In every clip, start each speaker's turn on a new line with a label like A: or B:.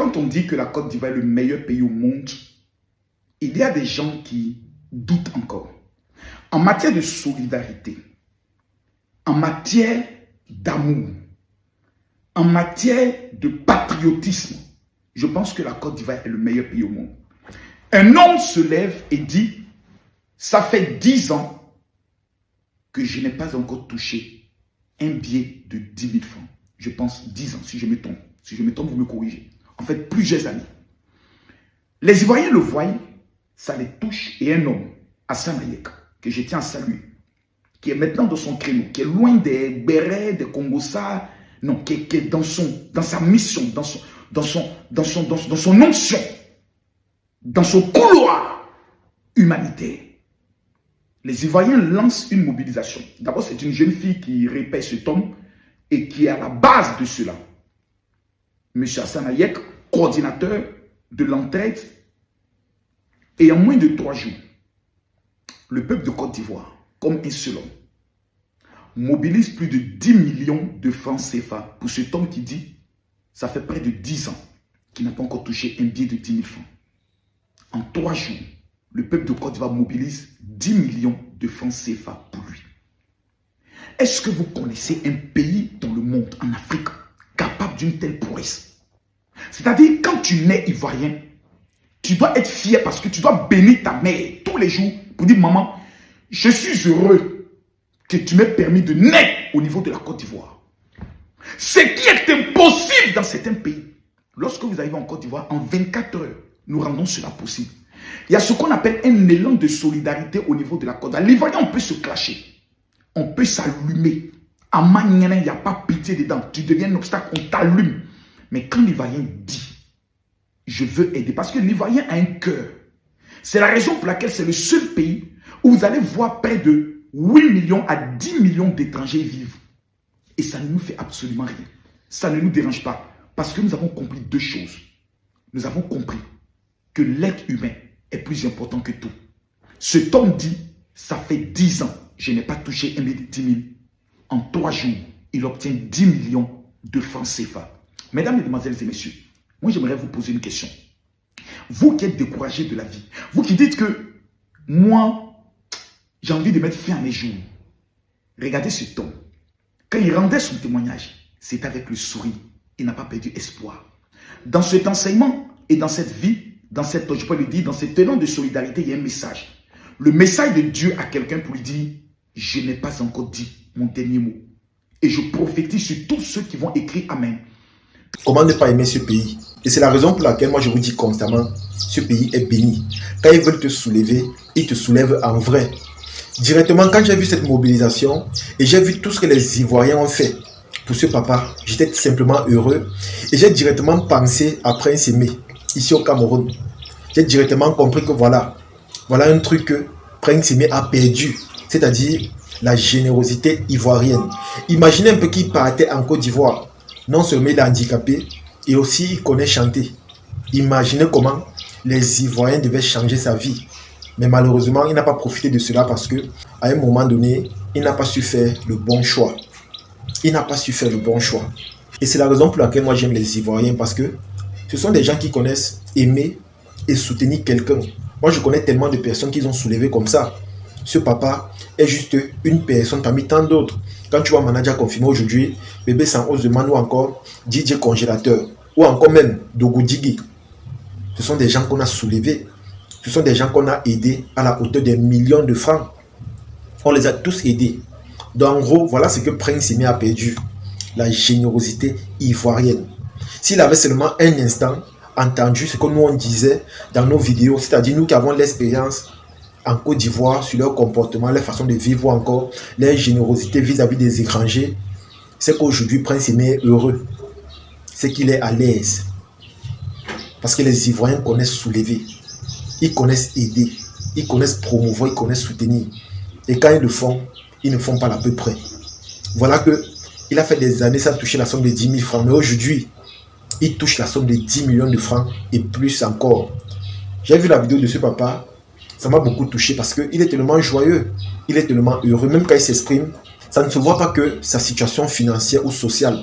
A: quand on dit que la Côte d'Ivoire est le meilleur pays au monde, il y a des gens qui doutent encore. En matière de solidarité, en matière d'amour, en matière de patriotisme, je pense que la Côte d'Ivoire est le meilleur pays au monde. Un homme se lève et dit, ça fait 10 ans que je n'ai pas encore touché un billet de 10 000 francs. Je pense 10 ans, si je me trompe. Si je me trompe, vous me corrigez. En fait, plusieurs années. Les Ivoiriens le voient, ça les touche. Et un homme, Hassan Hayek, que je tiens à saluer, qui est maintenant dans son créneau, qui est loin des bérets, des Congossas, non, qui est dans sa mission, dans son onction, dans son couloir humanitaire. Les Ivoiriens lancent une mobilisation. D'abord, c'est une jeune fille qui répète ce tome et qui est à la base de cela. M. Hassan Hayek, coordinateur de l'entraide, et en moins de 3 jours, le peuple de Côte d'Ivoire, comme un seul homme, mobilise plus de 10 millions de francs CFA pour cet homme qui dit, ça fait près de 10 ans qu'il n'a pas encore touché un billet de 10 000 francs. En 3 jours, le peuple de Côte d'Ivoire mobilise 10 millions de francs CFA pour lui. Est-ce que vous connaissez un pays dans le monde, en Afrique, capable d'une telle prouesse? C'est-à-dire, quand tu nais ivoirien, tu dois être fier parce que tu dois bénir ta mère tous les jours pour dire, maman, je suis heureux que tu m'aies permis de naître au niveau de la Côte d'Ivoire. Ce qui est impossible dans certains pays. Lorsque vous arrivez en Côte d'Ivoire, en 24 heures, nous rendons cela possible. Il y a ce qu'on appelle un élan de solidarité au niveau de la Côte d'Ivoire. L'Ivoirien, on peut se clasher. On peut s'allumer. À Maniana, il n'y a pas pitié dedans. Tu deviens un obstacle, on t'allume. Mais quand l'Ivoirien dit, je veux aider, parce que l'Ivoirien a un cœur. C'est la raison pour laquelle c'est le seul pays où vous allez voir près de 8 millions à 10 millions d'étrangers vivre. Et ça ne nous fait absolument rien. Ça ne nous dérange pas. Parce que nous avons compris 2 choses. Nous avons compris que l'être humain est plus important que tout. Cet homme dit, ça fait 10 ans, je n'ai pas touché un billet de 10 000. En 3 jours, il obtient 10 millions de francs CFA. Mesdames, Mesdemoiselles et Messieurs, moi j'aimerais vous poser une question. Vous qui êtes découragés de la vie, vous qui dites que moi, j'ai envie de mettre fin à mes jours. Regardez cet homme. Quand il rendait son témoignage, c'est avec le sourire. Il n'a pas perdu espoir. Dans cet enseignement et dans cette vie, dans cette, je peux le dire, dans cet élan de solidarité, il y a un message. Le message de Dieu à quelqu'un pour lui dire, je n'ai pas encore dit mon dernier mot. Et je prophétise sur tous ceux qui vont écrire Amen.
B: Comment ne pas aimer ce pays? Et c'est la raison pour laquelle moi je vous dis constamment, ce pays est béni. Quand ils veulent te soulever, ils te soulèvent en vrai. Directement, quand j'ai vu cette mobilisation et j'ai vu tout ce que les Ivoiriens ont fait pour ce papa, j'étais simplement heureux. Et j'ai directement pensé à Prince Aimé, ici au Cameroun. J'ai directement compris que voilà un truc que Prince Aimé a perdu, c'est-à-dire la générosité ivoirienne. Imaginez un peu qu'il partait en Côte d'Ivoire. Non seulement il est handicapé, et aussi il connaît chanter. Imaginez comment les Ivoiriens devaient changer sa vie. Mais malheureusement, il n'a pas profité de cela parce que à un moment donné, il n'a pas su faire le bon choix. Il n'a pas su faire le bon choix. Et c'est la raison pour laquelle moi j'aime les Ivoiriens, parce que ce sont des gens qui connaissent aimer et soutenir quelqu'un. Moi je connais tellement de personnes qui ont soulevé comme ça. Ce papa est juste une personne parmi tant d'autres. Quand tu vois Manager confirmé aujourd'hui, Bébé Sans Osman ou encore DJ Congélateur, ou encore même Dogo Digi, ce sont des gens qu'on a soulevés. Ce sont des gens qu'on a aidés à la hauteur des millions de francs. On les a tous aidés. Donc en gros, voilà ce que Prince Aimé a perdu. La générosité ivoirienne. S'il avait seulement un instant entendu ce que nous on disait dans nos vidéos, c'est-à-dire nous qui avons l'expérience en Côte d'Ivoire sur leur comportement, leur façon de vivre ou encore leur générosité vis-à-vis des étrangers, c'est qu'aujourd'hui Prince Aimé est heureux. C'est qu'il est à l'aise. Parce que les Ivoiriens connaissent soulever. Ils connaissent aider, ils connaissent promouvoir, ils connaissent soutenir. Et quand ils le font, ils ne font pas l'à peu près. Voilà que il a fait des années sans toucher la somme de 10 000 francs. Mais aujourd'hui, il touche la somme de 10 millions de francs et plus encore. J'ai vu la vidéo de ce papa, ça m'a beaucoup touché parce qu'il est tellement joyeux, il est tellement heureux. Même quand il s'exprime, ça ne se voit pas que sa situation financière ou sociale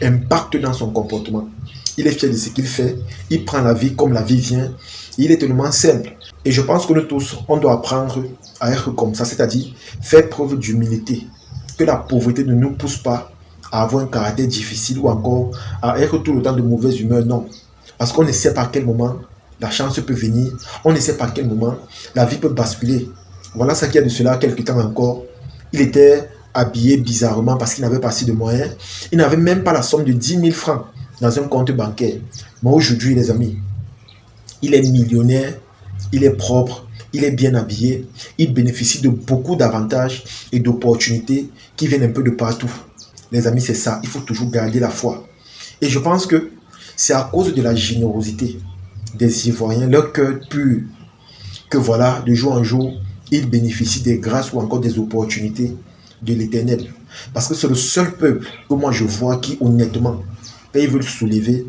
B: impacte dans son comportement. il est fier de ce qu'il fait, il prend la vie comme la vie vient, il est tellement simple. Et je pense que nous tous, on doit apprendre à être comme ça, c'est-à-dire faire preuve d'humilité. Que la pauvreté ne nous pousse pas à avoir un caractère difficile ou encore à être tout le temps de mauvaise humeur, non. Parce qu'on ne sait pas à quel moment la chance peut venir, on ne sait pas à quel moment la vie peut basculer. Voilà ce qu'il y a de cela quelques temps encore. Il était habillé bizarrement parce qu'il n'avait pas assez de moyens. Il n'avait même pas la somme de 10 000 francs dans un compte bancaire. Mais aujourd'hui, les amis, il est millionnaire, il est propre, il est bien habillé, il bénéficie de beaucoup d'avantages et d'opportunités qui viennent un peu de partout. Les amis, c'est ça, il faut toujours garder la foi. Et je pense que c'est à cause de la générosité des Ivoiriens, leur cœur pur, que voilà, de jour en jour, ils bénéficient des grâces ou encore des opportunités de l'Éternel. Parce que c'est le seul peuple que moi je vois qui, honnêtement, quand ils veulent se soulever,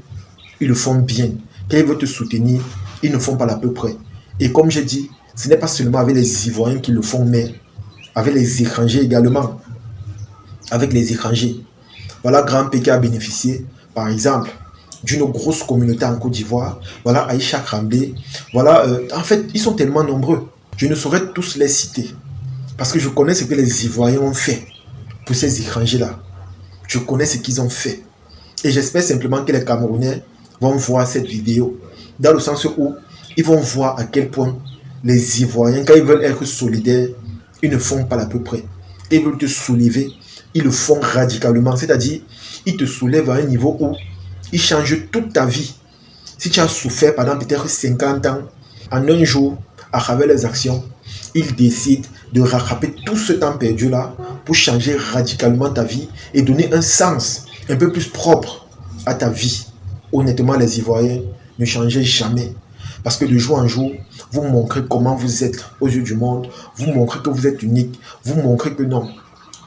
B: ils le font bien. Quand ils veulent te soutenir, ils ne font pas l'à peu près. Et comme j'ai dit, ce n'est pas seulement avec les Ivoiriens qui le font, mais avec les étrangers également. Avec les étrangers. Voilà, Grand Pékin a bénéficié, par exemple, d'une grosse communauté en Côte d'Ivoire. Voilà, Aïcha Kramblé. Voilà, en fait, ils sont tellement nombreux. Je ne saurais tous les citer. Parce que je connais ce que les Ivoiriens ont fait pour ces étrangers-là. Je connais ce qu'ils ont fait. Et j'espère simplement que les Camerounais vont voir cette vidéo. Dans le sens où ils vont voir à quel point les Ivoiriens, quand ils veulent être solidaires, ils ne font pas à peu près. Ils veulent te soulever, ils le font radicalement. C'est-à-dire, ils te soulèvent à un niveau où ils changent toute ta vie. Si tu as souffert pendant peut-être 50 ans, en un jour, à travers les actions, ils décident de rattraper tout ce temps perdu-là pour changer radicalement ta vie et donner un sens un peu plus propre à ta vie. Honnêtement, les Ivoiriens, ne changez jamais. Parce que de jour en jour, vous montrez comment vous êtes aux yeux du monde. Vous montrez que vous êtes unique. Vous montrez que non,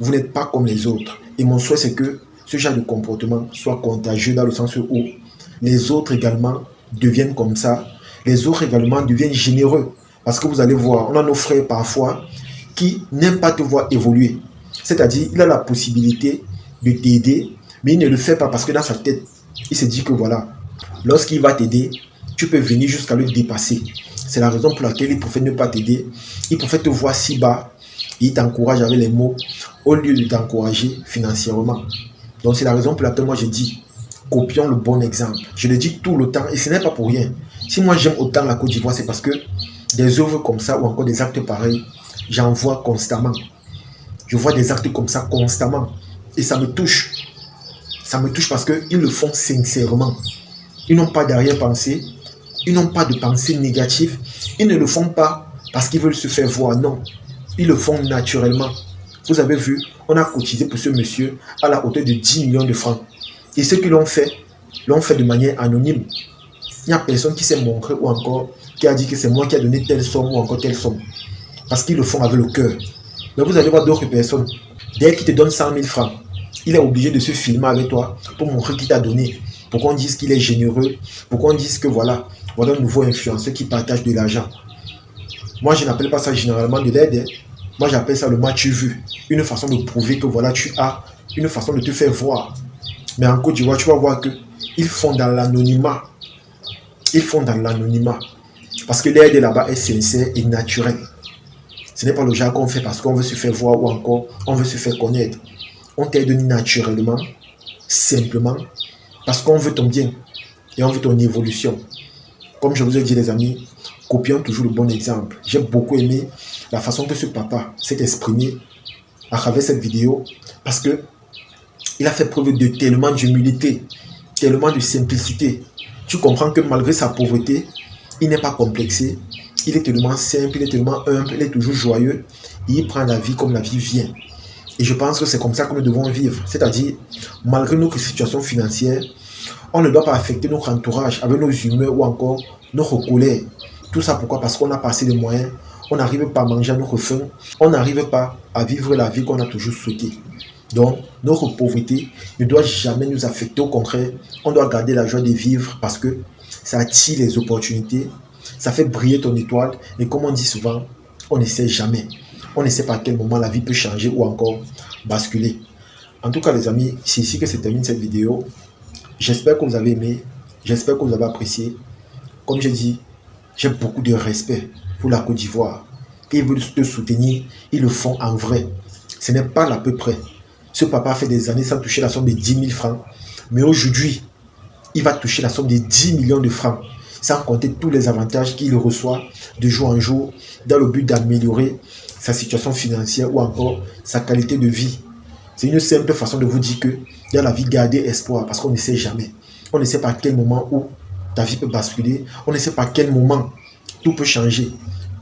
B: vous n'êtes pas comme les autres. Et mon souhait, c'est que ce genre de comportement soit contagieux dans le sens où les autres également deviennent comme ça. Les autres également deviennent généreux. Parce que vous allez voir, on a nos frères parfois qui n'aiment pas te voir évoluer. C'est-à-dire, il a la possibilité de t'aider, mais il ne le fait pas parce que dans sa tête, il se dit que voilà, lorsqu'il va t'aider, tu peux venir jusqu'à le dépasser. C'est la raison pour laquelle il préfère ne pas t'aider. Il préfère te voir si bas. Il t'encourage avec les mots au lieu de t'encourager financièrement. Donc c'est la raison pour laquelle moi je dis, copions le bon exemple. Je le dis tout le temps et ce n'est pas pour rien. Si moi j'aime autant la Côte d'Ivoire, c'est parce que des œuvres comme ça ou encore des actes pareils, j'en vois constamment. Je vois des actes comme ça constamment. Et ça me touche. Ça me touche parce qu'ils le font sincèrement. Ils n'ont pas d'arrière-pensée. Ils n'ont pas de pensée négative. Ils ne le font pas parce qu'ils veulent se faire voir. Non. Ils le font naturellement. Vous avez vu, on a cotisé pour ce monsieur à la hauteur de 10 millions de francs. Et ceux qui l'ont fait de manière anonyme. Il n'y a personne qui s'est montré ou encore qui a dit que c'est moi qui a donné telle somme ou encore telle somme. Parce qu'ils le font avec le cœur. Mais vous allez voir d'autres personnes. Dès qu'il te donne 100 000 francs, il est obligé de se filmer avec toi pour montrer qu'il t'a donné. Pour qu'on dise qu'il est généreux. Pour qu'on dise que voilà un nouveau influenceur qui partage de l'argent. Moi, je n'appelle pas ça généralement de l'aide. Moi, j'appelle ça le match vu. Une façon de prouver que voilà, tu as une façon de te faire voir. Mais en Côte d'Ivoire, tu vas voir qu'ils font dans l'anonymat. Ils font dans l'anonymat. Parce que l'aide là-bas est sincère et naturelle. Ce n'est pas le genre qu'on fait parce qu'on veut se faire voir ou encore on veut se faire connaître. On t'aide naturellement, simplement, parce qu'on veut ton bien et on veut ton évolution. Comme je vous ai dit les amis, copions toujours le bon exemple. J'ai beaucoup aimé la façon que ce papa s'est exprimé à travers cette vidéo parce que il a fait preuve de tellement d'humilité, tellement de simplicité. Tu comprends que malgré sa pauvreté, il n'est pas complexé, il est tellement simple, il est tellement humble, il est toujours joyeux et il prend la vie comme la vie vient. Et je pense que c'est comme ça que nous devons vivre. C'est-à-dire, malgré notre situation financière, on ne doit pas affecter notre entourage avec nos humeurs ou encore notre colère. Tout ça pourquoi? Parce qu'on n'a pas assez de moyens, on n'arrive pas à manger à notre faim, on n'arrive pas à vivre la vie qu'on a toujours souhaité. Donc, notre pauvreté ne doit jamais nous affecter. Au contraire, on doit garder la joie de vivre parce que ça attire les opportunités, ça fait briller ton étoile. Et comme on dit souvent, on ne sait jamais. On ne sait pas à quel moment la vie peut changer ou encore basculer. En tout cas, les amis, c'est ici que se termine cette vidéo. J'espère que vous avez aimé. J'espère que vous avez apprécié. Comme j'ai dit, j'ai beaucoup de respect pour la Côte d'Ivoire. Ils veulent te soutenir, ils le font en vrai. Ce n'est pas l'à peu près. Ce papa a fait des années sans toucher la somme de 10 000 francs. Mais aujourd'hui, il va toucher la somme de 10 millions de francs, sans compter tous les avantages qu'il reçoit de jour en jour, dans le but d'améliorer sa situation financière ou encore sa qualité de vie. C'est une simple façon de vous dire que dans la vie, gardez espoir, parce qu'on ne sait jamais. On ne sait pas à quel moment où ta vie peut basculer. On ne sait pas à quel moment tout peut changer.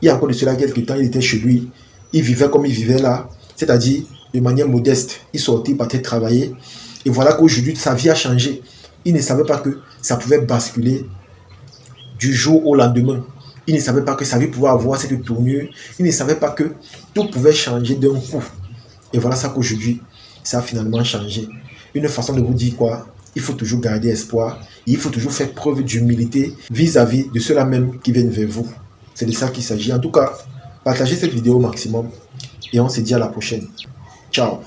B: Il y a encore de cela quelques temps, il était chez lui. Il vivait comme il vivait là, c'est-à-dire de manière modeste. Il sortait, il partait travailler. Et voilà qu'aujourd'hui, sa vie a changé. Il ne savait pas que ça pouvait basculer du jour au lendemain. Il ne savait pas que sa vie pouvait avoir cette tournure. Il ne savait pas que tout pouvait changer d'un coup. Et voilà ça qu'aujourd'hui, ça a finalement changé. Une façon de vous dire quoi? Il faut toujours garder espoir. Et il faut toujours faire preuve d'humilité vis-à-vis de ceux-là même qui viennent vers vous. C'est de ça qu'il s'agit. En tout cas, partagez cette vidéo au maximum. Et on se dit à la prochaine. Ciao.